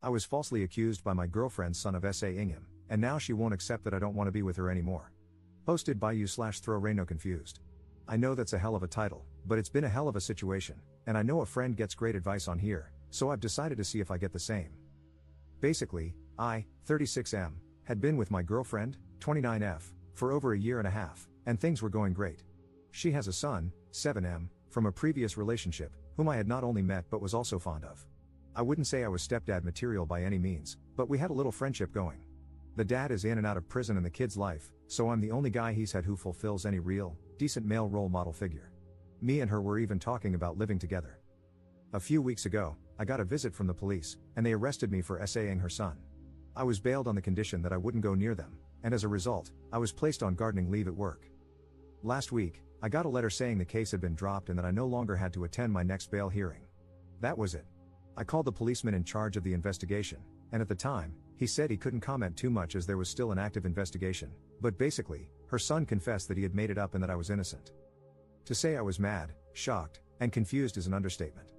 I was falsely accused by my girlfriend's son of SAing him, and now she won't accept that I don't want to be with her anymore. Posted by you/throw confused. I know that's a hell of a title, but it's been a hell of a situation, and I know a friend gets great advice on here, so I've decided to see if I get the same. Basically, I, 36M, had been with my girlfriend, 29F, for over a year and a half, and things were going great. She has a son, 7M, from a previous relationship, whom I had not only met but was also fond of. I wouldn't say I was stepdad material by any means, but we had a little friendship going. The dad is in and out of prison in the kid's life, so I'm the only guy he's had who fulfills any real, decent male role model figure. Me and her were even talking about living together. A few weeks ago, I got a visit from the police, and they arrested me for SAing her son. I was bailed on the condition that I wouldn't go near them, and as a result, I was placed on gardening leave at work. Last week, I got a letter saying the case had been dropped and that I no longer had to attend my next bail hearing. That was it. I called the policeman in charge of the investigation, and at the time, he said he couldn't comment too much as there was still an active investigation, but basically, her son confessed that he had made it up and that I was innocent. To say I was mad, shocked, and confused is an understatement.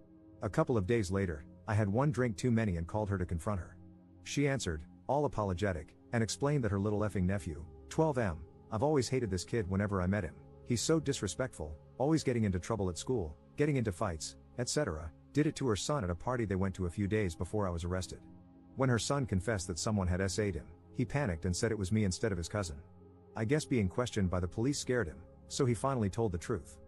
A couple of days later, I had one drink too many and called her to confront her. She answered, all apologetic, and explained that her little effing nephew, 12M, I've always hated this kid whenever I met him. He's so disrespectful, always getting into trouble at school, getting into fights, etc. Did it to her son at a party they went to a few days before I was arrested. When her son confessed that someone had SA'd him, he panicked and said it was me instead of his cousin. I guess being questioned by the police scared him, so he finally told the truth.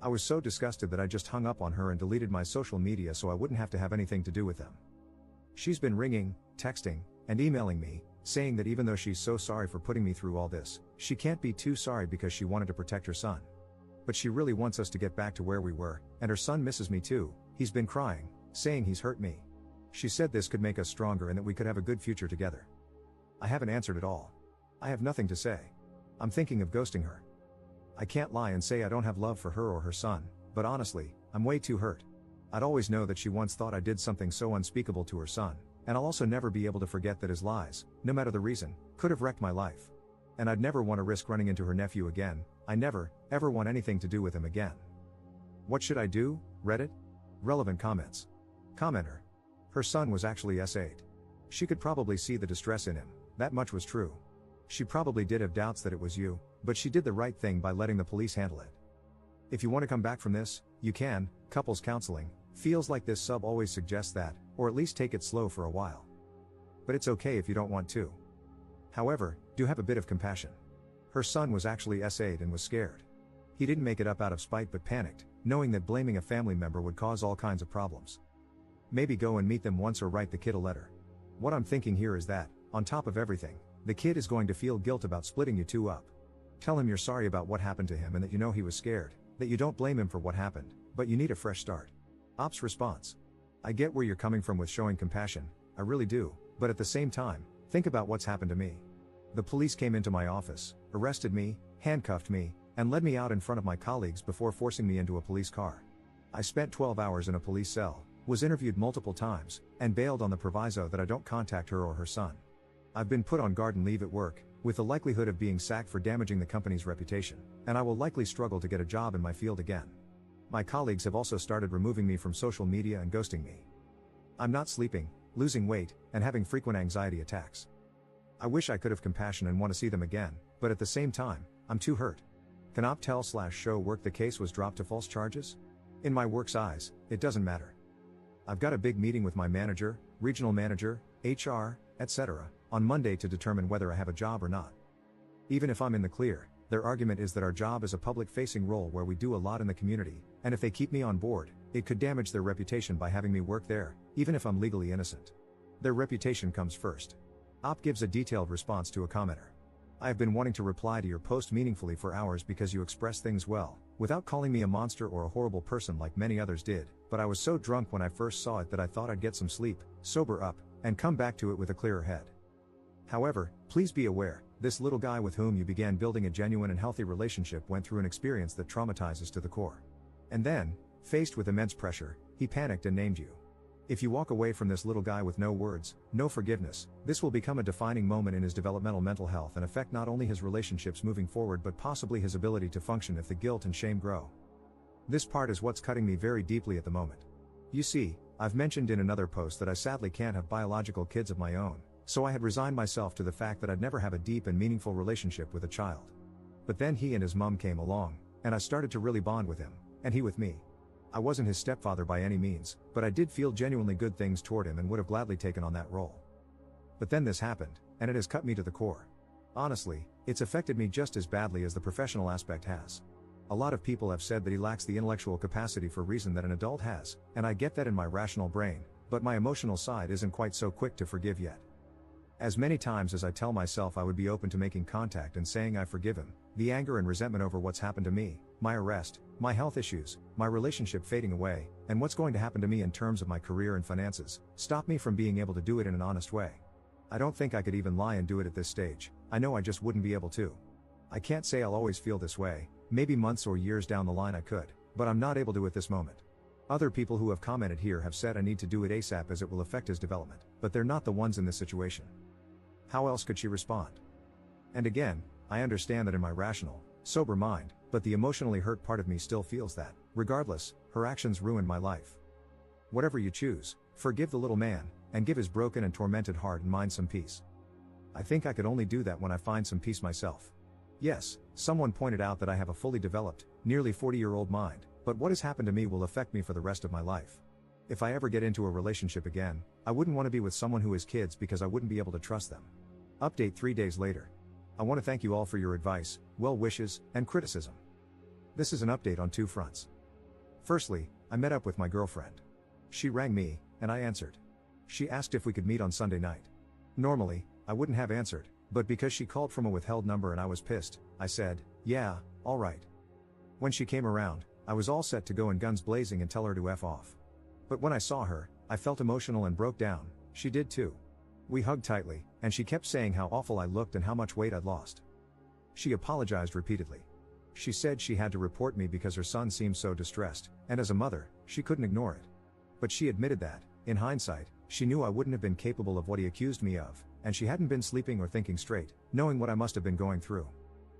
I was so disgusted that I just hung up on her and deleted my social media so I wouldn't have to have anything to do with them. She's been ringing, texting, and emailing me, saying that even though she's so sorry for putting me through all this, she can't be too sorry because she wanted to protect her son. But she really wants us to get back to where we were, and her son misses me too. He's been crying, saying he's hurt me. She said this could make us stronger and that we could have a good future together. I haven't answered at all. I have nothing to say. I'm thinking of ghosting her. I can't lie and say I don't have love for her or her son, but honestly, I'm way too hurt. I'd always know that she once thought I did something so unspeakable to her son, and I'll also never be able to forget that his lies, no matter the reason, could have wrecked my life. And I'd never want to risk running into her nephew again. I never, ever want anything to do with him again. What should I do? Reddit? Relevant comments. Commenter. Her son was actually SA'd. She could probably see the distress in him, that much was true. She probably did have doubts that it was you, but she did the right thing by letting the police handle it. If you want to come back from this, you can. Couples counseling feels like this sub always suggests that, or at least take it slow for a while. But it's okay if you don't want to. However, do have a bit of compassion. Her son was actually SA'd and was scared. He didn't make it up out of spite but panicked, knowing that blaming a family member would cause all kinds of problems. Maybe go and meet them once or write the kid a letter. What I'm thinking here is that, on top of everything, the kid is going to feel guilt about splitting you two up. Tell him you're sorry about what happened to him and that you know he was scared, that you don't blame him for what happened, but you need a fresh start. Op's response. I get where you're coming from with showing compassion, I really do, but at the same time, think about what's happened to me. The police came into my office, arrested me, handcuffed me, and led me out in front of my colleagues before forcing me into a police car. I spent 12 hours in a police cell, was interviewed multiple times, and bailed on the proviso that I don't contact her or her son. I've been put on garden leave at work, with the likelihood of being sacked for damaging the company's reputation, and I will likely struggle to get a job in my field again. My colleagues have also started removing me from social media and ghosting me. I'm not sleeping, losing weight, and having frequent anxiety attacks. I wish I could have compassion and want to see them again, but at the same time, I'm too hurt. Can Op tell/show work the case was dropped to false charges? In my work's eyes, it doesn't matter. I've got a big meeting with my manager, regional manager, HR, etc., on Monday to determine whether I have a job or not. Even if I'm in the clear, their argument is that our job is a public-facing role where we do a lot in the community, and if they keep me on board, it could damage their reputation by having me work there, even if I'm legally innocent. Their reputation comes first. Op gives a detailed response to a commenter. I have been wanting to reply to your post meaningfully for hours because you express things well, without calling me a monster or a horrible person like many others did, but I was so drunk when I first saw it that I thought I'd get some sleep, sober up, and come back to it with a clearer head. However, please be aware, this little guy with whom you began building a genuine and healthy relationship went through an experience that traumatizes to the core. And then, faced with immense pressure, he panicked and named you. If you walk away from this little guy with no words, no forgiveness, this will become a defining moment in his developmental mental health and affect not only his relationships moving forward but possibly his ability to function if the guilt and shame grow. This part is what's cutting me very deeply at the moment. You see, I've mentioned in another post that I sadly can't have biological kids of my own, so I had resigned myself to the fact that I'd never have a deep and meaningful relationship with a child. But then he and his mom came along, and I started to really bond with him, and he with me. I wasn't his stepfather by any means, but I did feel genuinely good things toward him and would have gladly taken on that role. But then this happened, and it has cut me to the core. Honestly, it's affected me just as badly as the professional aspect has. A lot of people have said that he lacks the intellectual capacity for reason that an adult has, and I get that in my rational brain, but my emotional side isn't quite so quick to forgive yet. As many times as I tell myself I would be open to making contact and saying I forgive him, the anger and resentment over what's happened to me, my arrest, my health issues, my relationship fading away, and what's going to happen to me in terms of my career and finances, stop me from being able to do it in an honest way. I don't think I could even lie and do it at this stage. I know I just wouldn't be able to. I can't say I'll always feel this way, maybe months or years down the line I could, but I'm not able to at this moment. Other people who have commented here have said I need to do it ASAP as it will affect his development, but they're not the ones in this situation. How else could she respond? And again, I understand that in my rational, sober mind, but the emotionally hurt part of me still feels that, regardless, her actions ruined my life. Whatever you choose, forgive the little man, and give his broken and tormented heart and mind some peace. I think I could only do that when I find some peace myself. Yes, someone pointed out that I have a fully developed, nearly 40-year-old mind, but what has happened to me will affect me for the rest of my life. If I ever get into a relationship again, I wouldn't want to be with someone who has kids because I wouldn't be able to trust them. Update 3 days later. I want to thank you all for your advice, well wishes, and criticism. This is an update on 2 fronts. Firstly, I met up with my girlfriend. She rang me, and I answered. She asked if we could meet on Sunday night. Normally, I wouldn't have answered, but because she called from a withheld number and I was pissed, I said, yeah, alright. When she came around, I was all set to go in guns blazing and tell her to F off. But when I saw her, I felt emotional and broke down. She did too. We hugged tightly, and she kept saying how awful I looked and how much weight I'd lost. She apologized repeatedly. She said she had to report me because her son seemed so distressed, and as a mother, she couldn't ignore it. But she admitted that, in hindsight, she knew I wouldn't have been capable of what he accused me of, and she hadn't been sleeping or thinking straight, knowing what I must have been going through.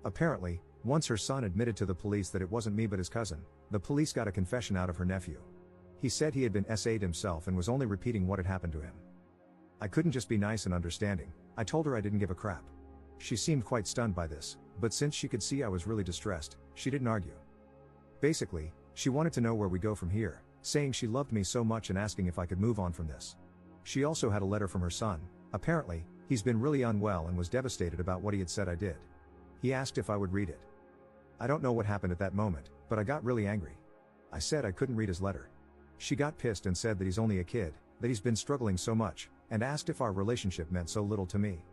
Apparently, once her son admitted to the police that it wasn't me but his cousin, the police got a confession out of her nephew. He said he had been SA'd himself and was only repeating what had happened to him. I couldn't just be nice and understanding. I told her I didn't give a crap. She seemed quite stunned by this, but since she could see I was really distressed, she didn't argue. Basically, she wanted to know where we go from here, saying she loved me so much and asking if I could move on from this. She also had a letter from her son. Apparently, he's been really unwell and was devastated about what he had said I did. He asked if I would read it. I don't know what happened at that moment, but I got really angry. I said I couldn't read his letter. She got pissed and said that he's only a kid, that he's been struggling so much, and asked if our relationship meant so little to me.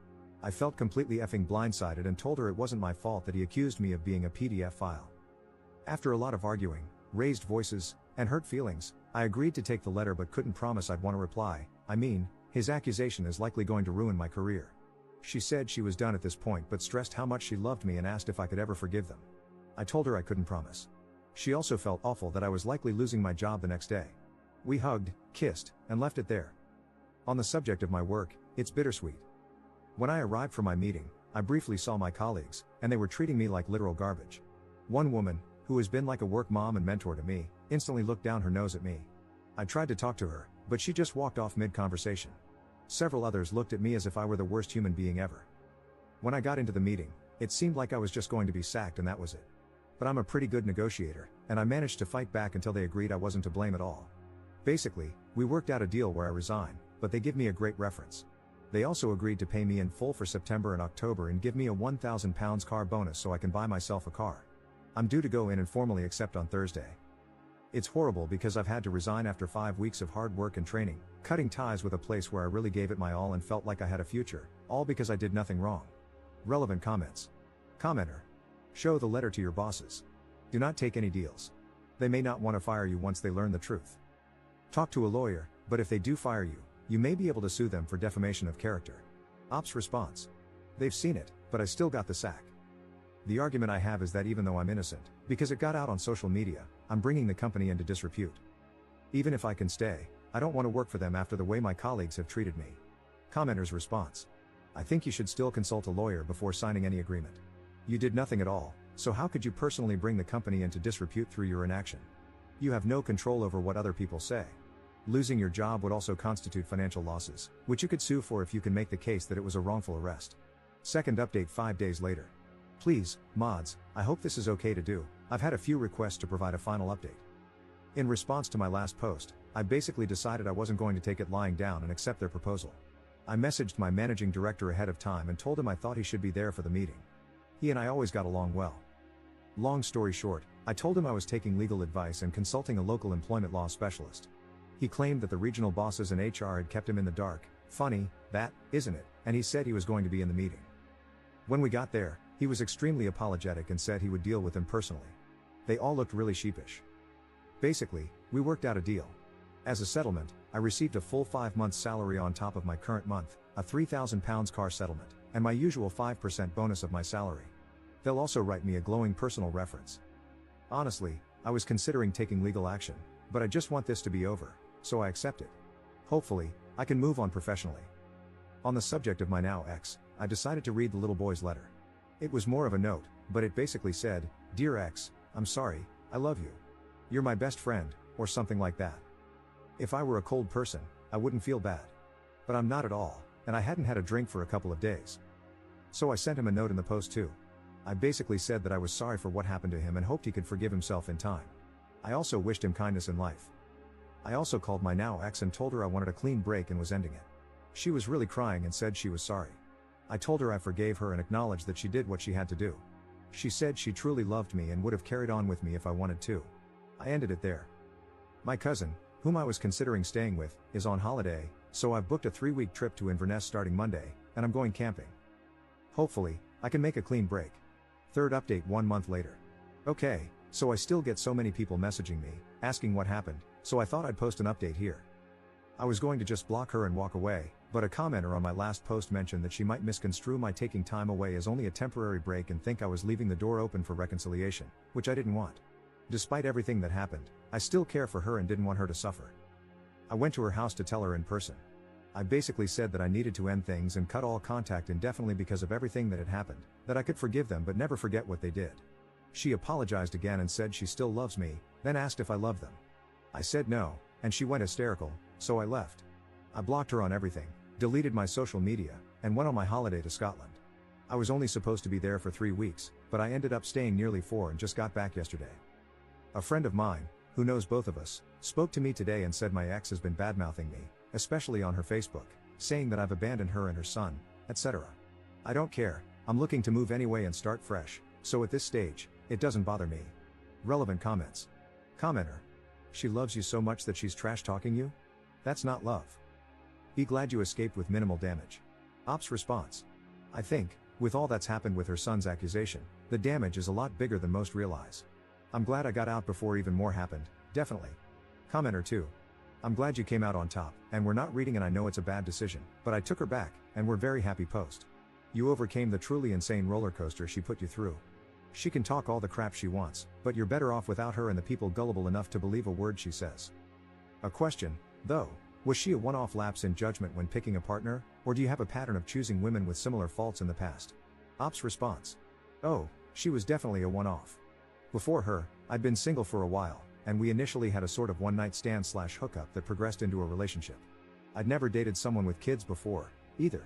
I felt completely effing blindsided and told her it wasn't my fault that he accused me of being a PDF file. After a lot of arguing, raised voices, and hurt feelings, I agreed to take the letter but couldn't promise I'd want to reply. I mean, his accusation is likely going to ruin my career. She said she was done at this point but stressed how much she loved me and asked if I could ever forgive them. I told her I couldn't promise. She also felt awful that I was likely losing my job the next day. We hugged, kissed, and left it there. On the subject of my work, it's bittersweet. When I arrived for my meeting, I briefly saw my colleagues, and they were treating me like literal garbage. One woman, who has been like a work mom and mentor to me, instantly looked down her nose at me. I tried to talk to her, but she just walked off mid-conversation. Several others looked at me as if I were the worst human being ever. When I got into the meeting, it seemed like I was just going to be sacked and that was it. But I'm a pretty good negotiator, and I managed to fight back until they agreed I wasn't to blame at all. Basically, we worked out a deal where I resign, but they give me a great reference. They also agreed to pay me in full for September and October and give me a £1,000 car bonus so I can buy myself a car. I'm due to go in and formally accept on Thursday. It's horrible because I've had to resign after 5 weeks of hard work and training, cutting ties with a place where I really gave it my all and felt like I had a future, all because I did nothing wrong. Relevant comments. Commenter. Show the letter to your bosses. Do not take any deals. They may not want to fire you once they learn the truth. Talk to a lawyer, but if they do fire you, you may be able to sue them for defamation of character. Ops response. They've seen it, but I still got the sack. The argument I have is that even though I'm innocent, because it got out on social media, I'm bringing the company into disrepute. Even if I can stay, I don't want to work for them after the way my colleagues have treated me. Commenter's response. I think you should still consult a lawyer before signing any agreement. You did nothing at all, so how could you personally bring the company into disrepute through your inaction? You have no control over what other people say. Losing your job would also constitute financial losses, which you could sue for if you can make the case that it was a wrongful arrest. Second update 5 days later. Please, mods, I hope this is okay to do. I've had a few requests to provide a final update. In response to my last post, I basically decided I wasn't going to take it lying down and accept their proposal. I messaged my managing director ahead of time and told him I thought he should be there for the meeting. He and I always got along well. Long story short, I told him I was taking legal advice and consulting a local employment law specialist. He claimed that the regional bosses and HR had kept him in the dark. Funny, that, isn't it? And he said he was going to be in the meeting. When we got there, he was extremely apologetic and said he would deal with them personally. They all looked really sheepish. Basically, we worked out a deal. As a settlement, I received a full 5 months salary on top of my current month, a £3,000 car settlement, and my usual 5% bonus of my salary. They'll also write me a glowing personal reference. Honestly, I was considering taking legal action, but I just want this to be over, so I accept it. Hopefully, I can move on professionally. On the subject of my now ex, I decided to read the little boy's letter. It was more of a note, but it basically said, "Dear ex, I'm sorry, I love you. You're my best friend," or something like that. If I were a cold person, I wouldn't feel bad. But I'm not at all, and I hadn't had a drink for a couple of days. So I sent him a note in the post too. I basically said that I was sorry for what happened to him and hoped he could forgive himself in time. I also wished him kindness in life. I also called my now ex and told her I wanted a clean break and was ending it. She was really crying and said she was sorry. I told her I forgave her and acknowledged that she did what she had to do. She said she truly loved me and would have carried on with me if I wanted to. I ended it there. My cousin, whom I was considering staying with, is on holiday, so I've booked a 3-week trip to Inverness starting Monday, and I'm going camping. Hopefully, I can make a clean break. Third update 1 month later. Okay, so I still get so many people messaging me, asking what happened, so I thought I'd post an update here. I was going to just block her and walk away, but a commenter on my last post mentioned that she might misconstrue my taking time away as only a temporary break and think I was leaving the door open for reconciliation, which I didn't want. Despite everything that happened, I still care for her and didn't want her to suffer. I went to her house to tell her in person. I basically said that I needed to end things and cut all contact indefinitely because of everything that had happened, that I could forgive them but never forget what they did. She apologized again and said she still loves me, then asked if I loved them. I said no, and she went hysterical, so I left. I blocked her on everything, deleted my social media, and went on my holiday to Scotland. I was only supposed to be there for 3 weeks, but I ended up staying nearly 4 and just got back yesterday. A friend of mine, who knows both of us, spoke to me today and said my ex has been badmouthing me, especially on her Facebook, saying that I've abandoned her and her son, etc. I don't care, I'm looking to move anyway and start fresh, so at this stage, it doesn't bother me. Relevant comments. Commenter. She loves you so much that she's trash talking you? That's not love. Be glad you escaped with minimal damage. Ops response. I think, with all that's happened with her son's accusation, the damage is a lot bigger than most realize. I'm glad I got out before even more happened, definitely. Commenter 2. I'm glad you came out on top, and we're not reading and I know it's a bad decision, but I took her back, and we're very happy post. You overcame the truly insane roller coaster she put you through. She can talk all the crap she wants, but you're better off without her and the people gullible enough to believe a word she says. A question, though, was she a one-off lapse in judgment when picking a partner, or do you have a pattern of choosing women with similar faults in the past? Ops response. Oh, she was definitely a one-off. Before her, I'd been single for a while, and we initially had a sort of one-night stand/hookup that progressed into a relationship. I'd never dated someone with kids before, either.